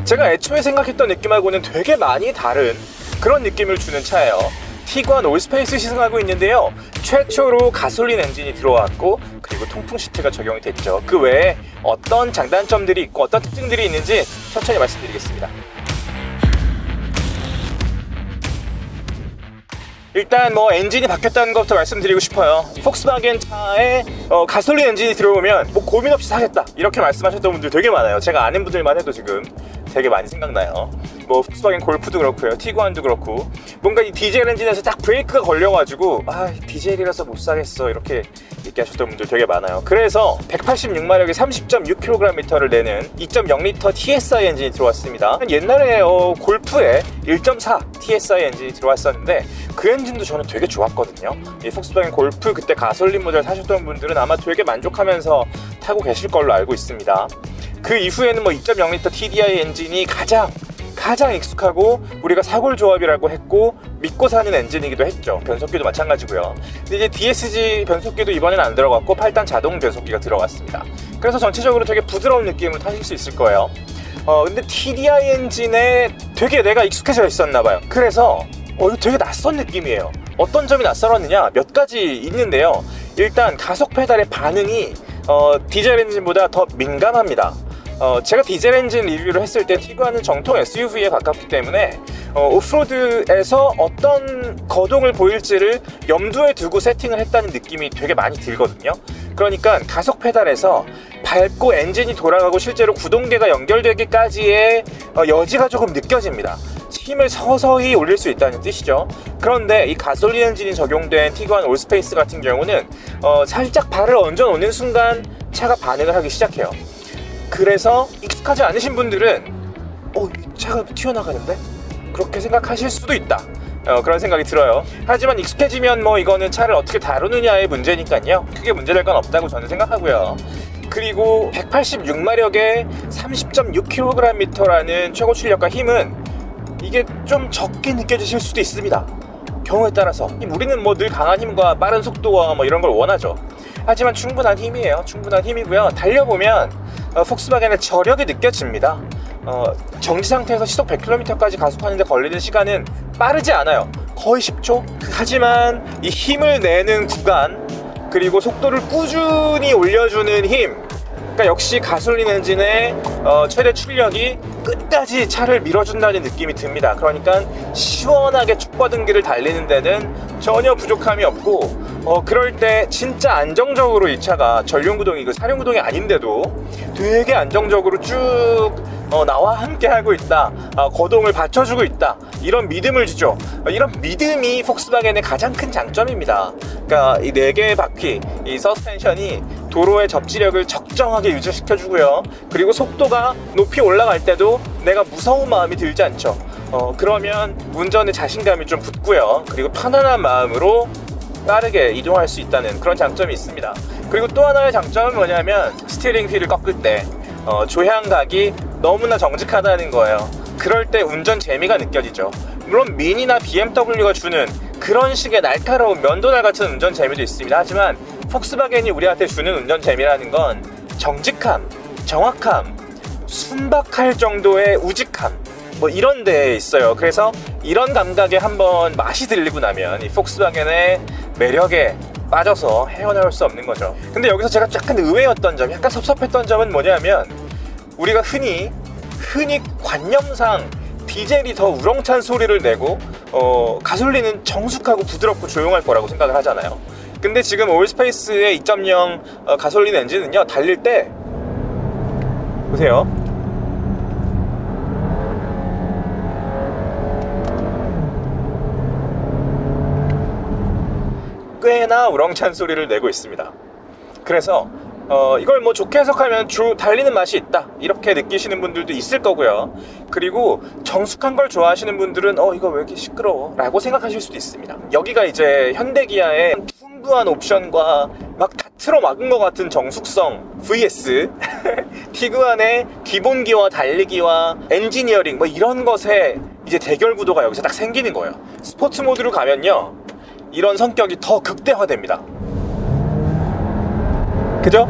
제가 애초에 생각했던 느낌하고는 되게 많이 다른 그런 느낌을 주는 차예요. 티구안 올스페이스 시승하고 있는데요, 최초로 가솔린 엔진이 들어왔고 그리고 통풍 시트가 적용이 됐죠. 그 외에 어떤 장단점들이 있고 어떤 특징들이 있는지 천천히 말씀드리겠습니다. 일단 뭐 엔진이 바뀌었다는 것부터 말씀드리고 싶어요. 폭스바겐 차에 가솔린 엔진이 들어오면 뭐 고민 없이 사겠다 이렇게 말씀하셨던 분들 되게 많아요. 제가 아는 분들만 해도 지금 되게 많이 생각나요. 뭐 폭스바겐 골프도 그렇고요, 티구안도 그렇고, 뭔가 이 디젤 엔진에서 딱 브레이크가 걸려가지고 디젤이라서 못 사겠어 이렇게 얘기하셨던 분들 되게 많아요. 그래서 186마력에 30.6kgm를 내는 2.0L TSI 엔진이 들어왔습니다. 옛날에 골프에 1.4 TSI 엔진이 들어왔었는데 그 엔진도 저는 되게 좋았거든요. 이 폭스바겐 골프 그때 가솔린 모델 사셨던 분들은 아마 되게 만족하면서 타고 계실 걸로 알고 있습니다. 그 이후에는 뭐 2.0L TDI 엔진이 가장 익숙하고 우리가 사골 조합이라고 했고 믿고 사는 엔진이기도 했죠. 변속기도 마찬가지고요. 근데 이제 DSG 변속기도 이번엔 안 들어갔고 8단 자동 변속기가 들어갔습니다. 그래서 전체적으로 되게 부드러운 느낌을 타실 수 있을 거예요. 근데 TDI 엔진에 되게 내가 익숙해져 있었나 봐요. 그래서 이거 되게 낯선 느낌이에요. 어떤 점이 낯설었느냐, 몇 가지 있는데요. 일단 가속 페달의 반응이 디젤 엔진보다 더 민감합니다. 제가 디젤 엔진 리뷰를 했을 때 티구안은 정통 SUV에 가깝기 때문에 오프로드에서 어떤 거동을 보일지를 염두에 두고 세팅을 했다는 느낌이 되게 많이 들거든요. 그러니까 가속 페달에서 밟고 엔진이 돌아가고 실제로 구동계가 연결되기까지의 여지가 조금 느껴집니다. 힘을 서서히 올릴 수 있다는 뜻이죠. 그런데 이 가솔린 엔진이 적용된 티구안 올스페이스 같은 경우는 살짝 발을 얹어 놓는 순간 차가 반응을 하기 시작해요. 그래서 익숙하지 않으신 분들은 이 차가 튀어나가는데? 그렇게 생각하실 수도 있다. 그런 생각이 들어요. 하지만 익숙해지면 뭐 이거는 차를 어떻게 다루느냐의 문제니까요, 크게 문제될 건 없다고 저는 생각하고요. 그리고 186마력에 30.6kgm라는 최고 출력과 힘은 이게 좀 적게 느껴지실 수도 있습니다. 경우에 따라서. 우리는 뭐 늘 강한 힘과 빠른 속도와 뭐 이런 걸 원하죠. 하지만 충분한 힘이에요. 충분한 힘이고요. 달려보면 폭스바겐의 저력이 느껴집니다. 정지 상태에서 시속 100km까지 가속하는 데 걸리는 시간은 빠르지 않아요. 거의 10초? 하지만 이 힘을 내는 구간, 그리고 속도를 꾸준히 올려주는 힘, 그러니까 역시 가솔린 엔진의 최대 출력이 끝까지 차를 밀어준다는 느낌이 듭니다. 그러니까 시원하게 축버등기를 달리는 데는 전혀 부족함이 없고, 그럴 때 진짜 안정적으로 이 차가 전륜구동이고 사륜구동이 아닌데도 되게 안정적으로 쭉 나와 함께 하고 있다, 거동을 받쳐주고 있다, 이런 믿음을 주죠. 이런 믿음이 폭스바겐의 가장 큰 장점입니다. 그러니까 이 4개의 바퀴, 이 서스펜션이 도로의 접지력을 적정하게 유지시켜주고요. 그리고 속도가 높이 올라갈 때도 내가 무서운 마음이 들지 않죠. 그러면 운전에 자신감이 좀 붙고요. 그리고 편안한 마음으로 빠르게 이동할 수 있다는 그런 장점이 있습니다. 그리고 또 하나의 장점은 뭐냐면 스티어링 휠을 꺾을 때 조향각이 너무나 정직하다는 거예요. 그럴 때 운전 재미가 느껴지죠. 물론 미니나 BMW가 주는 그런 식의 날카로운 면도날 같은 운전 재미도 있습니다. 하지만 폭스바겐이 우리한테 주는 운전 재미라는 건 정직함, 정확함, 순박할 정도의 우직함, 뭐 이런 데에 있어요. 그래서 이런 감각에 한번 맛이 들리고 나면 이 폭스바겐의 매력에 빠져서 헤어나올 수 없는 거죠. 근데 여기서 제가 약간 의외였던 점, 약간 섭섭했던 점은 뭐냐면, 우리가 흔히 관념상 디젤이 더 우렁찬 소리를 내고 가솔린은 정숙하고 부드럽고 조용할 거라고 생각을 하잖아요. 근데 지금 올스페이스의 2.0 가솔린 엔진은요, 달릴 때 보세요. 꽤나 우렁찬 소리를 내고 있습니다. 그래서 이걸 뭐 좋게 해석하면 달리는 맛이 있다, 이렇게 느끼시는 분들도 있을 거고요. 그리고 정숙한 걸 좋아하시는 분들은 이거 왜 이렇게 시끄러워 라고 생각하실 수도 있습니다. 여기가 이제 현대기아의 풍부한 옵션과 막 다 틀어막은 것 같은 정숙성 vs 티구안의 기본기와 달리기와 엔지니어링, 뭐 이런 것에 이제 대결 구도가 여기서 딱 생기는 거예요. 스포츠 모드로 가면요, 이런 성격이 더 극대화됩니다. 그죠?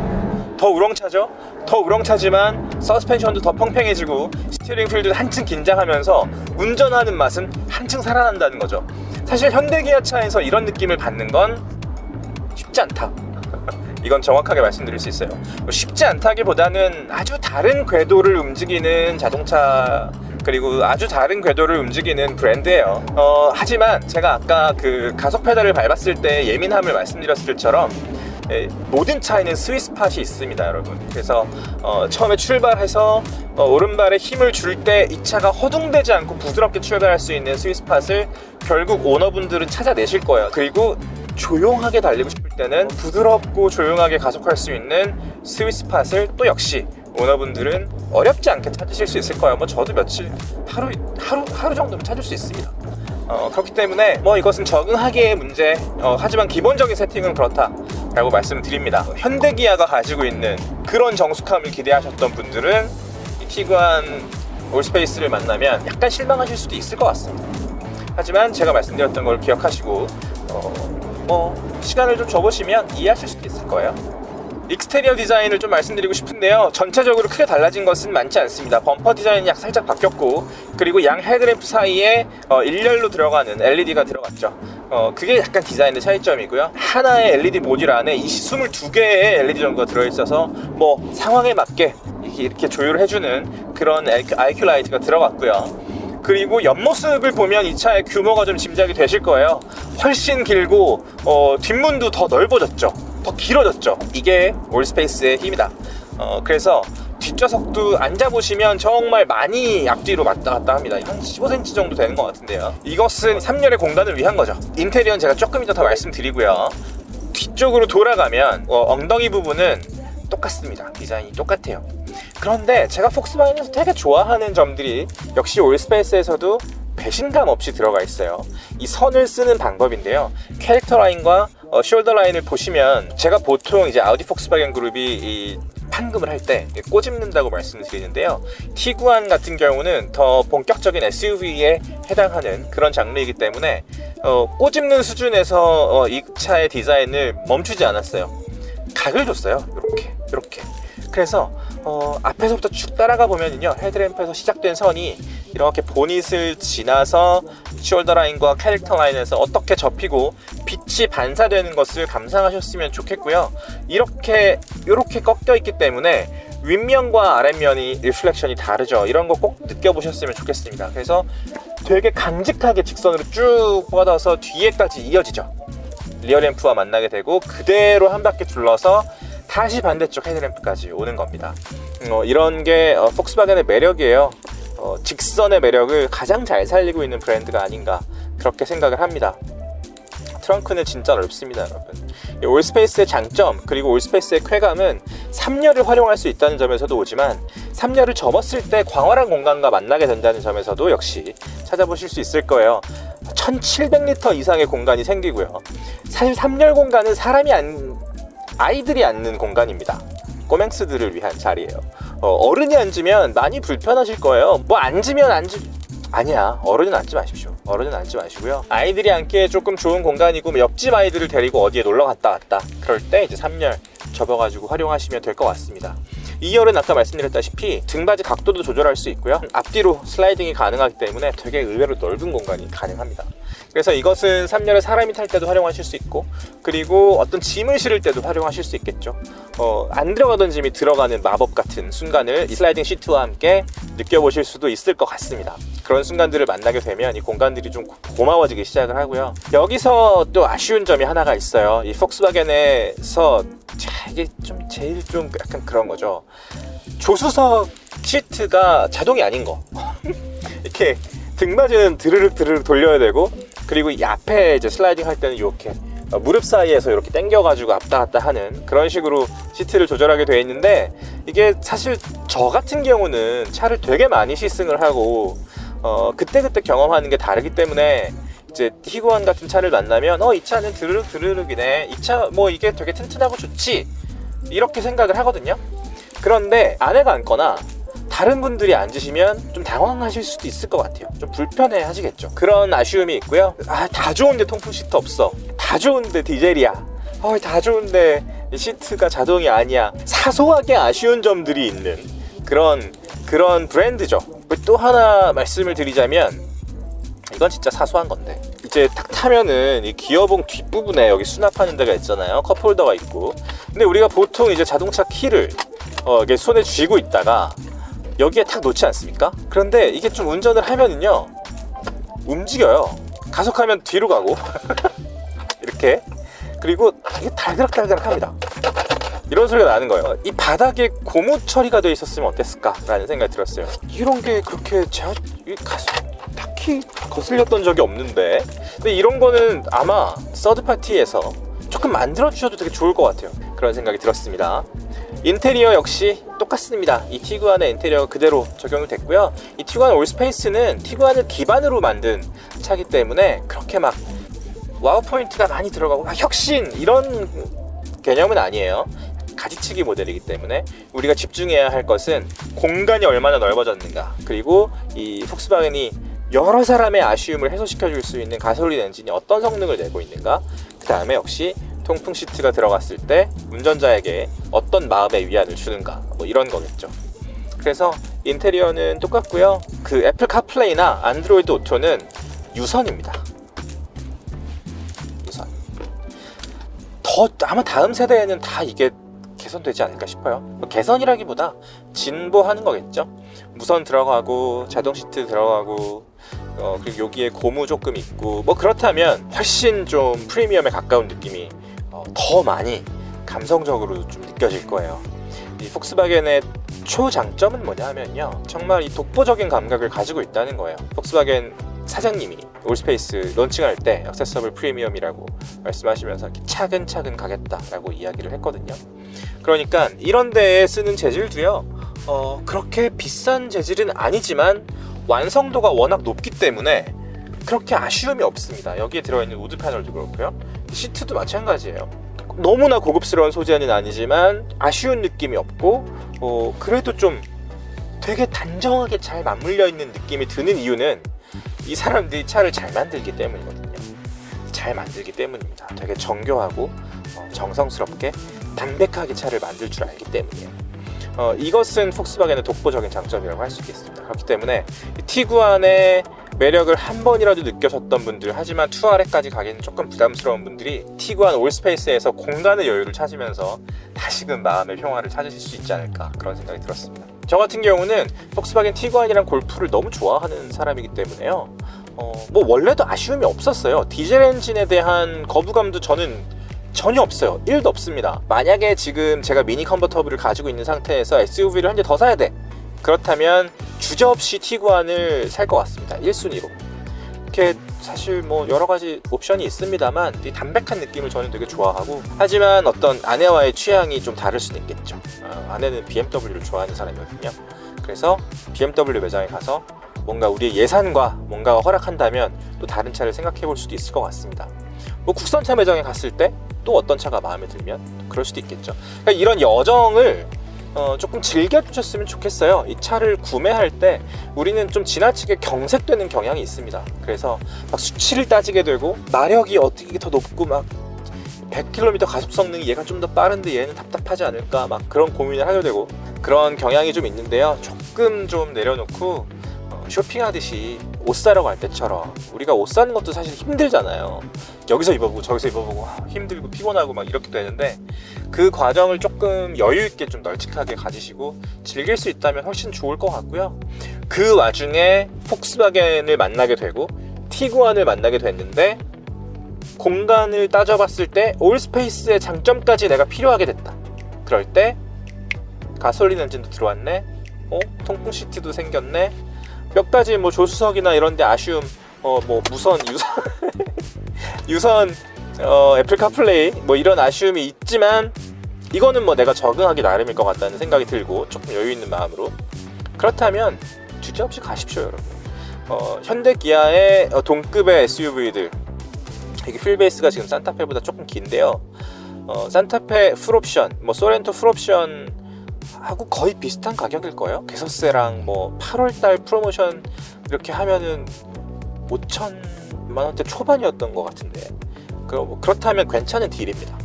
더 우렁차죠? 더 우렁차지만 서스펜션도 더 팽팽해지고 스티어링 휠도 한층 긴장하면서 운전하는 맛은 한층 살아난다는 거죠. 사실 현대기아차에서 이런 느낌을 받는 건 쉽지 않다. 이건 정확하게 말씀드릴 수 있어요. 쉽지 않다기보다는 아주 다른 궤도를 움직이는 자동차, 그리고 아주 다른 궤도를 움직이는 브랜드예요. 하지만 제가 아까 그 가속 페달을 밟았을 때 예민함을 말씀드렸을 때처럼 모든 차에는 스윗스팟이 있습니다, 여러분. 그래서 처음에 출발해서 오른발에 힘을 줄 때 이 차가 허둥대지 않고 부드럽게 출발할 수 있는 스윗스팟을 결국 오너분들은 찾아내실 거예요. 그리고 조용하게 달리고 싶을 때는 부드럽고 조용하게 가속할 수 있는 스윗스팟을 또 역시 오너분들은 어렵지 않게 찾으실 수 있을 거예요. 뭐 저도 며칠 하루 정도면 찾을 수 있습니다. 그렇기 때문에 뭐 이것은 적응하기의 문제, 하지만 기본적인 세팅은 그렇다라고 말씀드립니다. 현대기아가 가지고 있는 그런 정숙함을 기대하셨던 분들은 이 티구안 올스페이스를 만나면 약간 실망하실 수도 있을 것 같습니다. 하지만 제가 말씀드렸던 걸 기억하시고 시간을 좀 줘보시면 이해하실 수도 있을 거예요. 익스테리어 디자인을 좀 말씀드리고 싶은데요, 전체적으로 크게 달라진 것은 많지 않습니다. 범퍼 디자인이 살짝 바뀌었고, 그리고 양 헤드램프 사이에 일렬로 들어가는 LED가 들어갔죠. 그게 약간 디자인의 차이점이고요. 하나의 LED 모듈 안에 22개의 LED 정도가 들어있어서 뭐 상황에 맞게 이렇게 조율을 해주는 그런 IQ 라이트가 들어갔고요. 그리고 옆모습을 보면 이 차의 규모가 좀 짐작이 되실 거예요. 훨씬 길고 뒷문도 더 넓어졌죠. 더 길어졌죠. 이게 올스페이스의 힘이다. 그래서 뒷좌석도 앉아보시면 정말 많이 앞뒤로 왔다 갔다 합니다. 한 15cm 정도 되는 것 같은데요. 이것은 3열의 공간을 위한 거죠. 인테리어는 제가 조금 이따 더 말씀드리고요. 뒤쪽으로 돌아가면 엉덩이 부분은 똑같습니다. 디자인이 똑같아요. 그런데 제가 폭스바겐에서 되게 좋아하는 점들이 역시 올스페이스에서도 배신감 없이 들어가 있어요. 이 선을 쓰는 방법인데요, 캐릭터 라인과 숄더 라인을 보시면, 제가 보통 이제 아우디 폭스바겐 그룹이 이 판금을 할 때 꼬집는다고 말씀을 드리는데요, 티구안 같은 경우는 더 본격적인 SUV에 해당하는 그런 장르이기 때문에 꼬집는 수준에서 이 차의 디자인을 멈추지 않았어요. 각을 줬어요. 이렇게. 그래서 앞에서부터 쭉 따라가 보면요, 헤드램프에서 시작된 선이 이렇게 보닛을 지나서 숄더 라인과 캐릭터 라인에서 어떻게 접히고 빛이 반사되는 것을 감상하셨으면 좋겠고요. 이렇게 꺾여 있기 때문에 윗면과 아랫면이 리플렉션이 다르죠. 이런 거 꼭 느껴보셨으면 좋겠습니다. 그래서 되게 강직하게 직선으로 쭉 뻗어서 뒤에까지 이어지죠. 리어램프와 만나게 되고 그대로 한 바퀴 둘러서 다시 반대쪽 헤드램프까지 오는 겁니다. 이런 게 폭스바겐의 매력이에요. 직선의 매력을 가장 잘 살리고 있는 브랜드가 아닌가 그렇게 생각을 합니다. 트렁크는 진짜 넓습니다, 여러분. 올스페이스의 장점, 그리고 올스페이스의 쾌감은 3열을 활용할 수 있다는 점에서도 오지만 3열을 접었을 때 광활한 공간과 만나게 된다는 점에서도 역시 찾아보실 수 있을 거예요. 1700리터 이상의 공간이 생기고요. 사실 3열 공간은 아이들이 앉는 공간입니다. 꼬맹스들을 위한 자리예요. 어른이 앉으면 많이 불편하실 거예요. 뭐 아니야, 어른은 앉지 마십시오. 어른은 앉지 마시고요, 아이들이 앉기에 조금 좋은 공간이고, 뭐 옆집 아이들을 데리고 어디에 놀러 갔다 왔다 그럴 때 이제 3열 접어가지고 활용하시면 될 것 같습니다. 2열은 아까 말씀드렸다시피 등받이 각도도 조절할 수 있고요, 앞뒤로 슬라이딩이 가능하기 때문에 되게 의외로 넓은 공간이 가능합니다. 그래서 이것은 3열에 사람이 탈 때도 활용하실 수 있고, 그리고 어떤 짐을 실을 때도 활용하실 수 있겠죠. 안 들어가던 짐이 들어가는 마법 같은 순간을 이 슬라이딩 시트와 함께 느껴보실 수도 있을 것 같습니다. 그런 순간들을 만나게 되면 이 공간들이 좀 고마워지기 시작을 하고요. 여기서 또 아쉬운 점이 하나가 있어요. 이 폭스바겐에서 이게 제일 약간 그런 거죠. 조수석 시트가 자동이 아닌 거. 이렇게 등받이는 드르륵 돌려야 되고, 그리고 이 앞에 이제 슬라이딩 할 때는 이렇게 무릎 사이에서 이렇게 당겨가지고 왔다 갔다 하는 그런 식으로 시트를 조절하게 되어 있는데, 이게 사실 저 같은 경우는 차를 되게 많이 시승을 하고 그때그때 경험하는 게 다르기 때문에 이제 티구안 같은 차를 만나면 이 차는 드르륵이네, 이 차 뭐 이게 되게 튼튼하고 좋지, 이렇게 생각을 하거든요. 그런데 아내가 앉거나 다른 분들이 앉으시면 좀 당황하실 수도 있을 것 같아요. 좀 불편해 하시겠죠. 그런 아쉬움이 있고요. 다 좋은데 통풍 시트 없어, 다 좋은데 디젤이야, 다 좋은데 이 시트가 자동이 아니야. 사소하게 아쉬운 점들이 있는 그런 브랜드죠. 또 하나 말씀을 드리자면 이건 진짜 사소한 건데, 이제 딱 타면은 이 기어봉 뒷부분에 여기 수납하는 데가 있잖아요. 컵홀더가 있고. 근데 우리가 보통 이제 자동차 키를 이게 손에 쥐고 있다가 여기에 탁 놓지 않습니까? 그런데 이게 좀 운전을 하면은요 움직여요. 가속하면 뒤로 가고 이렇게, 그리고 이게 달그락달그락 합니다. 이런 소리가 나는 거예요. 이 바닥에 고무 처리가 되어 있었으면 어땠을까 라는 생각이 들었어요. 이런 게 그렇게 제가 딱히 거슬렸던 적이 없는데, 근데 이런 거는 아마 서드파티에서 조금 만들어 주셔도 되게 좋을 것 같아요. 그런 생각이 들었습니다. 인테리어 역시 똑같습니다. 이 티구안의 인테리어 그대로 적용이 됐고요. 이 티구안 올스페이스는 티구안을 기반으로 만든 차기 때문에 그렇게 막 와우 포인트가 많이 들어가고 혁신 이런 개념은 아니에요. 가지치기 모델이기 때문에 우리가 집중해야 할 것은 공간이 얼마나 넓어졌는가, 그리고 이 폭스바겐이 여러 사람의 아쉬움을 해소시켜 줄 수 있는 가솔린 엔진이 어떤 성능을 내고 있는가, 그 다음에 역시 통풍 시트가 들어갔을 때 운전자에게 어떤 마음의 위안을 주는가, 뭐 이런 거겠죠. 그래서 인테리어는 똑같고요. 그 애플 카플레이나 안드로이드 오토는 유선입니다. 유선. 아마 다음 세대에는 다 이게 개선되지 않을까 싶어요. 개선이라기보다 진보하는 거겠죠. 무선 들어가고 자동 시트 들어가고 그리고 여기에 고무 조금 있고, 뭐 그렇다면 훨씬 좀 프리미엄에 가까운 느낌이 더 많이 감성적으로 좀 느껴질 거예요. 이 폭스바겐의 초장점은 뭐냐 하면요, 정말 이 독보적인 감각을 가지고 있다는 거예요. 폭스바겐 사장님이 올스페이스 론칭할 때 액세서블 프리미엄이라고 말씀하시면서 차근차근 가겠다라고 이야기를 했거든요. 그러니까 이런 데에 쓰는 재질도요 그렇게 비싼 재질은 아니지만 완성도가 워낙 높기 때문에 그렇게 아쉬움이 없습니다. 여기에 들어있는 우드 패널도 그렇고요, 시트도 마찬가지예요. 너무나 고급스러운 소재는 아니지만 아쉬운 느낌이 없고 그래도 좀 되게 단정하게 잘 맞물려 있는 느낌이 드는 이유는 이 사람들이 차를 잘 만들기 때문이거든요. 잘 만들기 때문입니다. 되게 정교하고 정성스럽게 담백하게 차를 만들 줄 알기 때문이에요. 이것은 폭스바겐의 독보적인 장점이라고 할 수 있겠습니다. 그렇기 때문에 티구안의 매력을 한 번이라도 느껴졌던 분들, 하지만 투아레까지 가기는 조금 부담스러운 분들이 티구안 올스페이스에서 공간의 여유를 찾으면서 다시금 마음의 평화를 찾으실 수 있지 않을까, 그런 생각이 들었습니다. 저 같은 경우는 폭스바겐 티구안이랑 골프를 너무 좋아하는 사람이기 때문에요, 뭐 원래도 아쉬움이 없었어요. 디젤 엔진에 대한 거부감도 저는 전혀 없어요. 1도 없습니다. 만약에 지금 제가 미니 컨버터블을 가지고 있는 상태에서 SUV를 한 대 더 사야 돼, 그렇다면 주저없이 티구안을 살 것 같습니다. 1순위로. 이렇게 사실 뭐 여러 가지 옵션이 있습니다만 이 담백한 느낌을 저는 되게 좋아하고, 하지만 어떤 아내와의 취향이 좀 다를 수도 있겠죠. 아내는 BMW를 좋아하는 사람이거든요. 그래서 BMW 매장에 가서 뭔가 우리의 예산과 뭔가가 허락한다면 또 다른 차를 생각해 볼 수도 있을 것 같습니다. 뭐 국산차 매장에 갔을 때 또 어떤 차가 마음에 들면 그럴 수도 있겠죠. 그러니까 이런 여정을 조금 즐겨주셨으면 좋겠어요. 이 차를 구매할 때 우리는 좀 지나치게 경색되는 경향이 있습니다. 그래서 막 수치를 따지게 되고, 마력이 어떻게 더 높고 막 100km 가속 성능이 얘가 좀 더 빠른데 얘는 답답하지 않을까, 막 그런 고민을 하게 되고, 그런 경향이 좀 있는데요. 조금 좀 내려놓고 쇼핑하듯이 옷 사러 갈 때처럼, 우리가 옷 사는 것도 사실 힘들잖아요. 여기서 입어보고 저기서 입어보고 힘들고 피곤하고 막 이렇게 되는데, 그 과정을 조금 여유 있게 좀 널찍하게 가지시고 즐길 수 있다면 훨씬 좋을 것 같고요. 그 와중에 폭스바겐을 만나게 되고 티구안을 만나게 됐는데, 공간을 따져봤을 때 올스페이스의 장점까지 내가 필요하게 됐다. 그럴 때 가솔린 엔진도 들어왔네, 통풍 시트도 생겼네, 몇 가지 뭐 조수석이나 이런 데 아쉬움, 뭐 유선 애플 카플레이 뭐 이런 아쉬움이 있지만, 이거는 뭐 내가 적응하기 나름일 것 같다는 생각이 들고 조금 여유 있는 마음으로, 그렇다면 주저없이 가십시오, 여러분. 현대 기아의 동급의 SUV들, 이게 휠베이스가 지금 산타페보다 조금 긴데요, 산타페 풀옵션, 뭐 소렌토 풀옵션 하고 거의 비슷한 가격일 거예요. 개소세랑 뭐 8월달 프로모션 이렇게 하면은 5천만 원대 초반이었던 것 같은데, 그렇다면 괜찮은 딜입니다.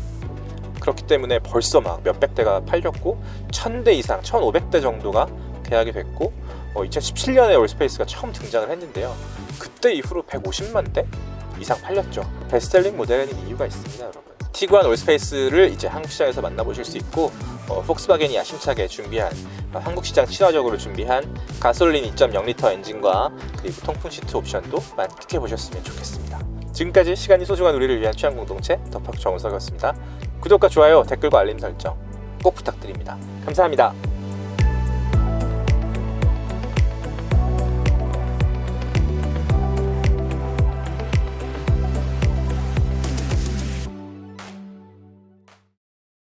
그렇기 때문에 벌써 막 몇백 대가 팔렸고 1000대 이상, 1500대 정도가 계약이 됐고 2017년에 올스페이스가 처음 등장을 했는데요. 그때 이후로 150만 대 이상 팔렸죠. 베스트셀링 모델에는 이유가 있습니다, 여러분. 티구안 올스페이스를 이제 한국 시장에서 만나보실 수 있고 폭스바겐이 야심차게 준비한 한국 시장 친화적으로 준비한 가솔린 2.0L 엔진과 그리고 통풍 시트 옵션도 만끽해 보셨으면 좋겠습니다. 지금까지 시간이 소중한 우리를 위한 취향 공동체 더팍 정우석이었습니다. 구독과 좋아요, 댓글과 알림 설정 꼭 부탁드립니다. 감사합니다.